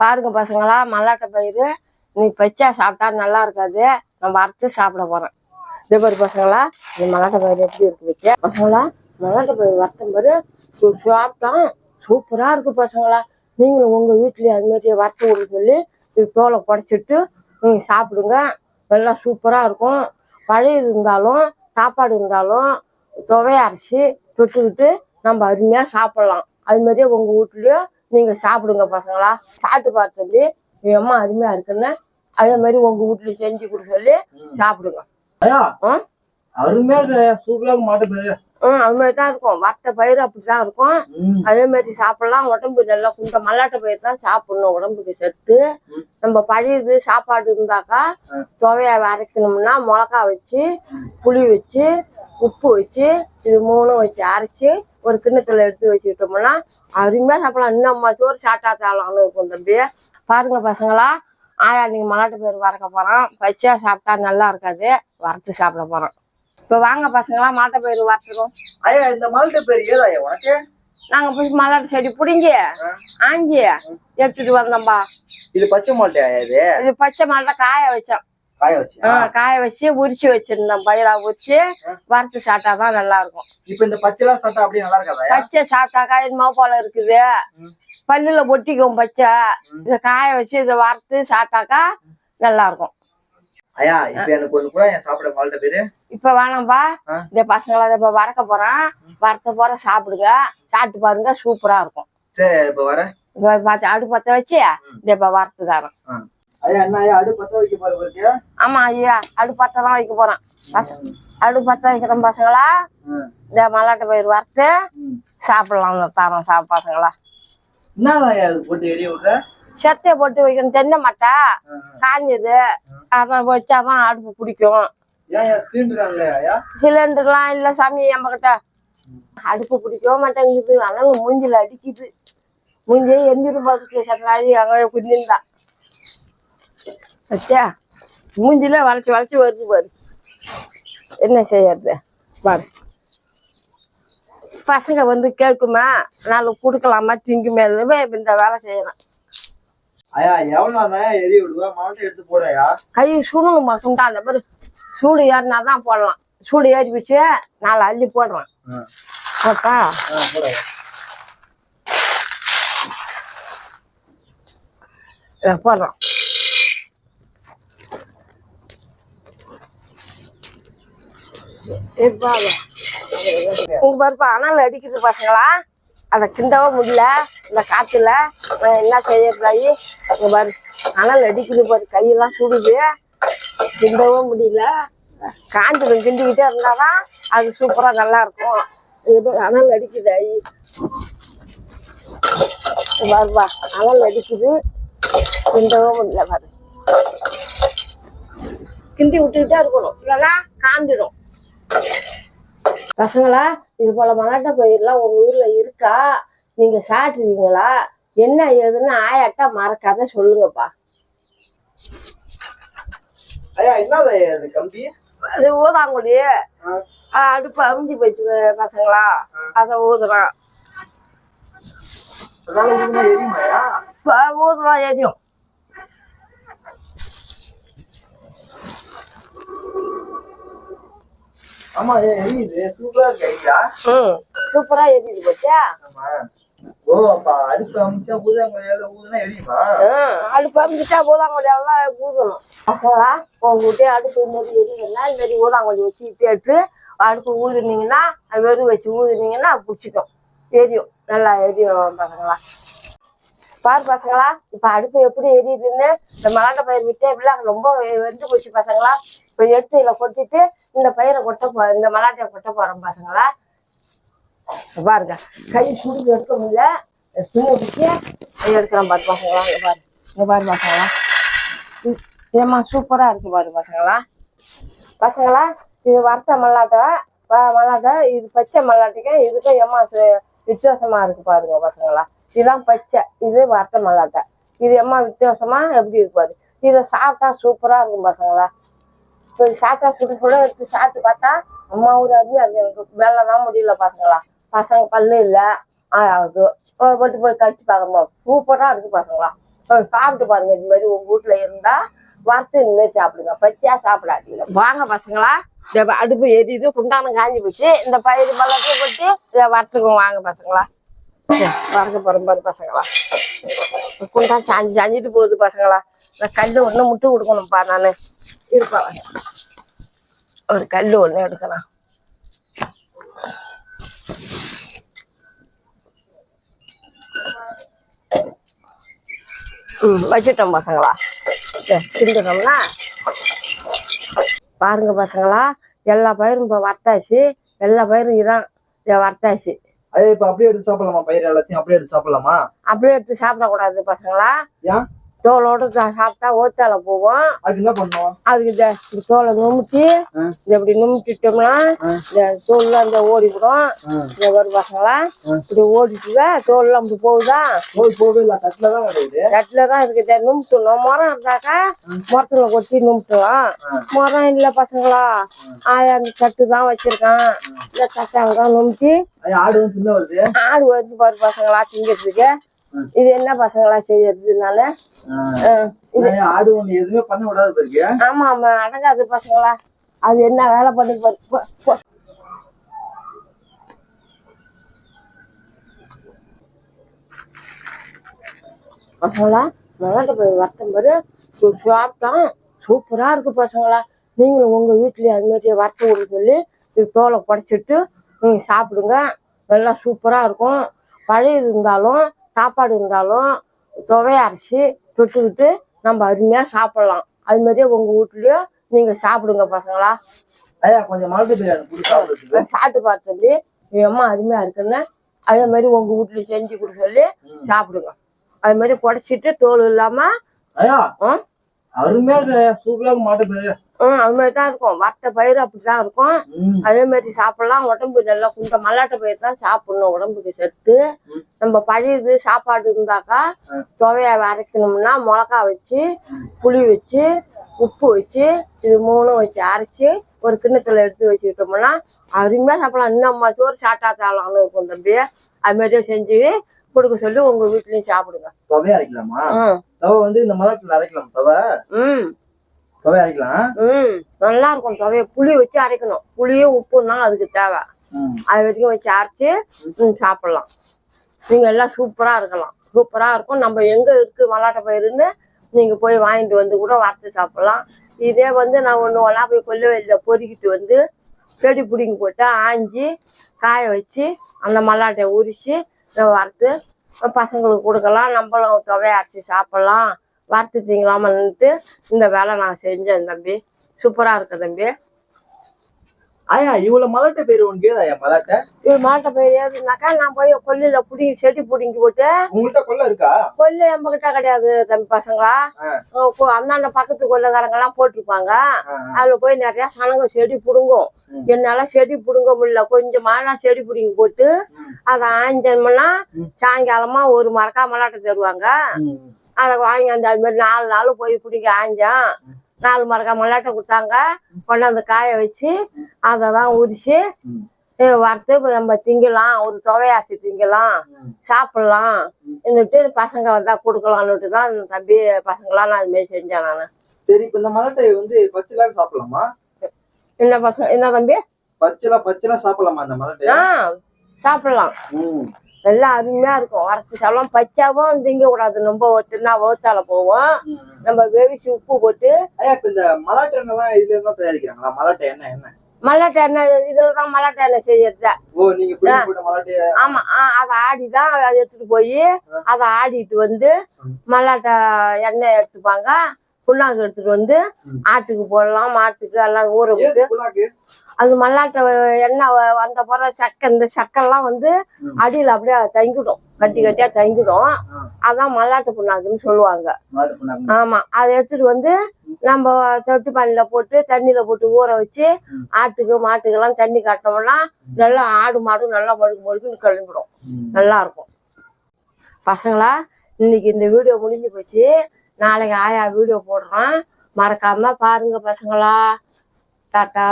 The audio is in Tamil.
பாருங்க பசங்களா, மல்லாட்டை பயிறு இன்னைக்கு பச்சா சாப்பிட்டா நல்லா இருக்காது. நம்ம அரைச்சு சாப்பிட போறோம். இதே மாதிரி பசங்களா, இந்த மல்லாட்டை பயிறு எப்படி இருக்கு வைக்க பசங்களா, மல்லாட்டை பயிறு வறுத்த மாதிரி சாப்பிட்டா சூப்பரா இருக்கு பசங்களா. நீங்களும் உங்க வீட்லயே அது மாதிரி வறுத்து விட சொல்லி இது தோலை புடைச்சிட்டு நீங்க சாப்பிடுங்க. நல்லா சூப்பரா இருக்கும். பழைய இருந்தாலும் சாப்பாடு இருந்தாலும் துவைய அரைச்சி தொட்டுக்கிட்டு நம்ம அருமையா சாப்பிடலாம். அது மாதிரியே உங்க வீட்லயும் நீங்க சாப்பிடுங்க பசங்களா. சாப்பிட்டு பார்த்து என் அம்மா அருமையா இருக்குன்னு அதே மாதிரி உங்க வீட்லயும் செஞ்சு கொடுக்க சொல்லி சாப்பிடுங்க. அருமையா சூப்பரா மாட்டு அது மாதிரிதான் இருக்கும். வறுத்த பயிர் அப்படிதான் இருக்கும். அதே மாதிரி சாப்பிடலாம். உடம்பு நல்லா குண்ட மல்லாட்டை பயிர் தான் சாப்பிடணும். உடம்புக்கு சத்து. நம்ம பழையது சாப்பாடு இருந்தாக்கா துவைய அரைக்கணும்னா மிளகா வச்சு புளி வச்சு உப்பு வச்சு இது மூணும் வச்சு அரைச்சி ஒரு கிண்ணத்துல எடுத்து வச்சுக்கிட்டோம்னா அருமையா சாப்பிடலாம். இன்னும் சோறு சாட்டா தாளான்னு இருக்கும் தம்பி. பாருங்க பசங்களா, ஆயா நீங்க மல்லாட்டை பயிர் வறக்க போறோம். பச்சையா சாப்பிட்டா நல்லா இருக்காது, வறுத்து சாப்பிட போறோம். இப்ப வாங்க பசங்களா, மல்லாட்டை பயிர் வறுத்துரும். ஐயா இந்த மல்லாட்டை பயிர் ஏதாயா உனக்கு? நாங்க போய் மல்லாட்டை செடி பிடிங்கி ஆஞ்சி எடுத்துட்டு வந்தோம்பா. இது பச்சை மல்லாட்டையா? இது பச்சை மல்லாட்டை காய வச்சோம். காய வச்சு உரிச்சு வச்சிருந்தோம். பயிரா உரிச்சு வறுத்து சாப்பிட்டாதான் நல்லா இருக்கும். இப்ப இந்த பச்சைலாம் சாப்பிட்டா அப்படியே நல்லா இருக்காதா? பச்சை சாப்பிட்டாக்கா இது போல இருக்குது, பல்லுல ஒட்டிக்கும் பச்சை. இதை காய வச்சு இதை வறுத்து சாப்பிட்டாக்கா நல்லா இருக்கும். ஐயா இப்ப எனக்கு ஒண்ணு கூட சாப்பிட மல்லாட்டை பயிர் இப்ப வேணாம்பா. இந்த பசங்களா இப்ப வறக்க போறேன். வறுத்த போற சாப்பிடுங்க. சாப்பிட்டு பாருங்க, சூப்பரா இருக்கும். சரி இப்ப வர பார்த்து அடுப்பு பத்த வச்சு இப்ப வறுத்து தரேன். ஐயா என்ன ஐயா அடுப்பு பத்த வைக்க போற? ஆமா ஐயா, அடுப்பு பத்த தான் வைக்க போறேன். அடுப்பு பத்த வைக்கிறோம் பசங்களா. இந்த மல்லாட்டை பயிர் வறுத்து சாப்பிடலாம் தரோம் பசங்களா. என்ன போட்டு எரிய விடுற? செத்தைய போட்டு வைக்கணும். தென்னை மட்டை காஞ்சது, அதான் வச்சாதான் அடுப்பு பிடிக்கும். சிலிண்டர்லாம் இல்ல சாமி நம்ம கிட்ட. அடுப்பு பிடிக்க மாட்டேங்குது. அதனால மூஞ்சில அடிக்குது. மூஞ்சியே எரிஞ்சிட்டு பார்த்துட்டு சத்தனாடி அங்கே குந்திருந்தா வச்சா மூஞ்சில வளைச்சி வளைச்சி வருது பாரு. என்ன செய்யறது பாரு. பசங்க வந்து கேட்குமா, நாலு கொடுக்கலாமா திங்குமே, இந்த வேலை செய்யறேன். ஐயா எவ்வளவு எரிய விடுவா? மாட்டை எடுத்து போடையா? கை சுடுங்கம்மா. சுண்டா அந்த மாதிரி சூடு ஏறினாதான் போடலாம். சூடு ஏறி வச்சு 4 அள்ளி போடுறேன். போட்டா போடுறோம். உங்க பாருப்பா அனல் அடிக்குது பசங்களா. அதை கிண்டவும் முடியல இந்த காத்துல. என்ன செய்யறாயி இங்க பாரு, அனல் அடிக்குது பாரு. கையெல்லாம் சுடுது, கிண்டவும் முடியல. காஞ்சிடும். கிண்டிக்கிட்டே இருந்தாதான் அது சூப்பரா நல்லா இருக்கும். இது அனல் அடிக்குது. ஐ பாருப்பா அனல் அடிக்குது, கிண்டவும் முடியல பாரு. கிண்டி விட்டுக்கிட்டே இருக்கணும், இல்லைன்னா காஞ்சிடும். பசங்களா, இது போல மல்லாட்டை பயிர்லாம் உங்க ஊர்ல இருக்கா? நீங்க சாப்பிட்டுருக்கீங்களா? என்ன ஏதுன்னு ஆயாட்டா மறக்காத சொல்லுங்கப்பா. அது ஊதாங்குடி. அடுப்பு அரிஞ்சு போச்சு பசங்களா, அத ஊதுறான். ஊதுறான் எரியும். ஆமா எரியுது. சூப்பரா இருக்கு. சூப்பரா எரியுது போச்சா. ஓ அப்பா அடுப்பு அமைச்சா ஊதாங்குடியால ஊதுனா எரியுமா? அடுப்பு அமைச்சா ஊதாங்குடியாலாம் ஊதணும் பசங்களா. உங்ககிட்டே அடுப்பு மாரி எரியுதுன்னா இந்த மாதிரி ஊதாங்குடி வச்சு எடுத்து அடுப்பு ஊதுனீங்கன்னா, வெறும் வச்சு ஊதுனீங்கன்னா பிடிச்சிக்கும், எரியும். நல்லா எரியும் பசங்களா. பாரு பசங்களா, இப்ப அடுப்பு எப்படி எரியுதுன்னு. இந்த மல்லாட்டை பயிர் விட்டே இப்படிலாம் ரொம்ப வெந்து போச்சு பசங்களா. இப்ப எடுத்து இதில் கொட்டிட்டு இந்த பயிரை இந்த மல்லாட்டையை கொட்ட போறோம் பசங்களா. பாருங்க, கை சுடுக்கு எடுக்க முடியல, துணி பிடிச்சி எடுக்கிறோம் பாரு பசங்களா. இங்க பாரு, இங்க பாரு பசங்களா. ஏமா சூப்பரா இருக்கு பாரு பசங்களா. பசங்களா, இது வறுத்த மல்லாட்டை. இது பச்சை மல்லாட்டைக்கு இதுக்கும் ஏமா வித்தியாசமா இருக்கு பாருங்க பசங்களா. இதுதான் பச்சை, இது வறுத்த மல்லாட்டை. இது எம்மா வித்தியாசமா எப்படி இருப்பாரு. இதை சாப்பிட்டா சூப்பரா இருக்கும் பசங்களா. இப்போ சாப்பிட்டா சுட எடுத்து சாப்பிட்டு பார்த்தா அம்மா ஊர் அருமையா இருக்கு. எனக்கு மேலே தான் முடியல பசங்களா. பசங்க பல்லு இல்லை ஆகுது. போட்டு போய் கடிச்சு பார்க்கணும். சூப்பரா இருக்கு பசங்களா. சாப்பிட்டு பாருங்க. இது மாதிரி உங்க வீட்டுல இருந்தா வறுத்து இனிமேல் சாப்பிடுங்க, பச்சையா சாப்பிடாதீங்க. வாங்க பசங்களா, இந்த அடுப்பு எரியுது, குண்டானம் காஞ்சி போச்சு. இந்த பயிர் பள்ளத்தையும் போட்டு இதை வறுத்துக்குவோம். வாங்க பசங்களா, வறுக்க போறோம் பாரு பசங்களா. குண்டா சாஞ்சிட்டு போகுது பசங்களா. நான் கல் ஒண்ணு முட்டு கொடுக்கணும்ப்பா. நானு இருப்பா, ஒரு கல் ஒண்ணு எடுக்கலாம். வச்சுட்டோம் பசங்களா. கிண்டுனோம்னா பாருங்க பசங்களா, எல்லா பயிரும் இப்ப வறுத்தாச்சு. எல்லா பயிரும் இதான் வறுத்தாச்சு. அதே இப்ப அப்படியே எடுத்து சாப்பிடலாமா? பயிர் எல்லாத்தையும் அப்படியே எடுத்து சாப்பிடலாமா? அப்படியே எடுத்து சாப்பிடக்கூடாது பசங்களா. ஏன்? தோலோட சாப்பிட்டா ஓத்தால போகும். அதுக்கு என்ன பண்ணுவோம்? அதுக்கு இந்த தோலை நுமுட்டி இப்படி நுமுட்டிட்டோம்னா இந்த தோல் அந்த ஓடிவிடும். இந்த ஒரு பசங்களா இப்படி ஓடிட்டுதா தோல் எல்லாம் இப்படி போகுதா? தோல் போகுது இல்ல, தட்டுலதான் வருது. தட்டுலதான் இருக்குது. நுமுட்டணும். மரம் இருந்தாக்கா மரத்துல கொட்டி நுமுட்டலாம். மரம் இல்ல பசங்களா, ஆயா அந்த தட்டு தான் வச்சிருக்கான். இந்த தட்டாங்க தான் நுமுட்டி ஆடு சின்ன வருது. ஆடு வருது பாரு பசங்களா திங்கிறதுக்கு. இது என்ன பசங்களா செய்யறதுனால ஆடு ஒண்ணு எதுவுமே பண்ண விடாது பாருங்க. ஆமா ஆமா, அடங்காது பசங்களா. அது என்ன வேலை பண்ணி பசங்களா. மல்லாட்ட போய் வறுத்தம் பாரு, சாப்பிட்டான். சூப்பரா இருக்கு பசங்களா. நீங்களும் உங்க வீட்டுல அது மாதிரி வறுத்து விட சொல்லி இது தோலை புடைச்சிட்டு நீங்க சாப்பிடுங்க. நல்லா சூப்பரா இருக்கும். பழைய இருந்தாலும் சாப்பாடு இருந்தாலும் துவைய அரைச்சி தொட்டுக்கிட்டு நம்ம அருமையா சாப்பிடலாம். அது மாதிரியே உங்க வீட்லயும் நீங்க சாப்பிடுங்க பசங்களா. கொஞ்சம் மல்லாட்ட பிரியாணி சாப்பிட்டு பார்த்து என் அம்மா அருமையா இருக்குன்னு அதே மாதிரி உங்க வீட்லயும் செஞ்சு கொடுக்க சொல்லி சாப்பிடுங்க. அது மாதிரி புடைச்சிட்டு தோல் இல்லாம அருமையா சூப்பரா மாட்டு பயிர். அது மாதிரிதான் இருக்கும். வறுத்த பயிர் அப்படிதான் இருக்கும். அதே மாதிரி சாப்பிடலாம். உடம்பு நல்லா குண்ட மல்லாட்ட பயிர் தான் சாப்பிடணும், உடம்புக்கு சத்து. நம்ம பழையது சாப்பாடு இருந்தாக்கா துவைய அரைக்கணும்னா மிளகா வச்சு புளி வச்சு உப்பு வச்சு இது மூணும் வச்சு அரைச்சி ஒரு கிண்ணத்துல எடுத்து வச்சுக்கிட்டோம்னா அருமையா சாப்பிடலாம். இன்னும் சோறு சாட்டா சாலாம்னு இருக்கும் தம்பி. அது மாதிரியே செஞ்சு கொடுக்க சொல்லி உங்க வீட்லயும் சாப்பிடுங்க. துவைய அரைக்கலாமா? தவை வந்து இந்த மரத்துல அரைக்கலாம். துவை அரைக்கலாம். நல்லா இருக்கும். துவைய புளி வச்சு அரைக்கணும். புளியும் உப்பும் தான் அதுக்கு தேவை. அது வரைக்கும் வச்சு அரைச்சு சாப்பிடலாம். நீங்க எல்லாம் சூப்பரா இருக்கலாம். சூப்பரா இருக்கும். நம்ம எங்க இருக்கு மல்லாட்ட பயிருன்னு நீங்க போய் வாங்கிட்டு வந்து கூட வறுத்து சாப்பிடலாம். இதே வந்து நான் ஒண்ணு போய் கொல்ல வெளியில பொறுக்கிட்டு வந்து செடி பிடிங்கி போட்டு ஆஞ்சி காய வச்சு அந்த மல்லாட்டையை உரிச்சு வறுத்து பசங்களுக்கு கொடுக்கலாம். நம்மளும் துவைய அரைச்சி சாப்பிடலாம். வறுத்துட்டீங்களாமன்ட்டு இந்த வேலை நான் செஞ்சேன் தம்பி. சூப்பரா இருக்கு தம்பி. இவ்வளவு மல்லாட்ட பயிர் உனக்கு ஏதாயா? மல்லாட்ட இவ்வளவு மல்லாட்ட பயிர் ஏதுனாக்கா நான் போய் கொல்லில புடிங்கி செடி புடிங்கி போட்டு. உங்கள்கிட்ட கொல்ல இருக்கா? கொல்ல நம்ம கிட்ட கிடையாது தம்பி பசங்களா. அந்தாண்ட பக்கத்து கொல்லக்காரங்க எல்லாம் போட்டிருப்பாங்க. அதுல போய் நிறைய சனங்க செடி புடுங்கும். என்னால செடி புடுங்க முடியல. கொஞ்சமா நான் செடி புடிங்கி போட்டு அதை ஆஞ்சோம்னா சாயங்காலமா ஒரு மரக்கா மல்லாட்டை தருவாங்க. அதை வாங்கி அந்த அது மாதிரி 4 நாள் போய் பிடிக்க ஆஞ்சான் 4 மரக்கா மல்லாட்டை கொடுத்தாங்க. கொண்டாந்து காய வச்சு அதை தான் உரிச்சு வறுத்து நம்ம திங்கலாம். ஒரு துவையாசி திங்கலாம், சாப்பிடலாம் என்னட்டு பசங்க வந்தா கொடுக்கலான்னுட்டு தான் தம்பி பசங்களாம் நான் அது மாதிரி செஞ்சேன் நானு. சரி, இப்ப இந்த மல்லாட்டை வந்து பச்சைலாம் சாப்பிடலாமா? என்ன பசங்க என்ன தம்பி? பச்சைலா சாப்பிடலாமா இந்த மல்லாட்டை? சாப்பிடலாம். எல்லாம் அருமையா இருக்கும். வறுத்து சாப்பிடலாம். பச்சாவும் திங்க கூடாது. ரொம்ப ஒத்துனா வகுத்தால போவோம். நம்ம வேவிச்சு உப்பு போட்டு. இந்த மல்லாட்டை எண்ணெய் இதுல இருந்தா தயாரிக்கிறாங்களா? மல்லாட்டை எண்ணெய் என்ன? மல்லாட்டை எண்ணெய் இதுலதான் மல்லாட்டை எண்ணெய் செய்யறது. ஆமா, அதை ஆடிதான் அதை எடுத்துட்டு போய் அதை ஆடிட்டு வந்து மல்லாட்டை எண்ணெய் எடுத்துப்பாங்க. புண்ணாக்கு எடுத்துட்டு வந்து ஆட்டுக்கு போடலாம், மாட்டுக்கு எல்லாம் ஊற விட்டு. அது மல்லாட்டை எண்ணெய் வந்த போற இந்த சக்கெல்லாம் வந்து அடியில அப்படியே தங்கிடும், கட்டி கட்டியா தங்கிடும். அதான் மல்லாட்டை புண்ணாக்குன்னு சொல்லுவாங்க. ஆமா, அதை எடுத்துட்டு வந்து நம்ம தொட்டு பானையில போட்டு தண்ணியில போட்டு ஊற வச்சு ஆட்டுக்கு மாட்டுக்கெல்லாம் தண்ணி காட்டினோம்னா நல்லா ஆடு மாடும் நல்லா மழுக்கு மழுக்குன்னு கிளம்பிடும். நல்லா இருக்கும் பசங்களா. இன்னைக்கு இந்த வீடியோ முடிஞ்சு போச்சு. நாளைக்கு ஆயா வீடியோ போடுறோம். மறக்காம பாருங்க பசங்களா. டாட்டா.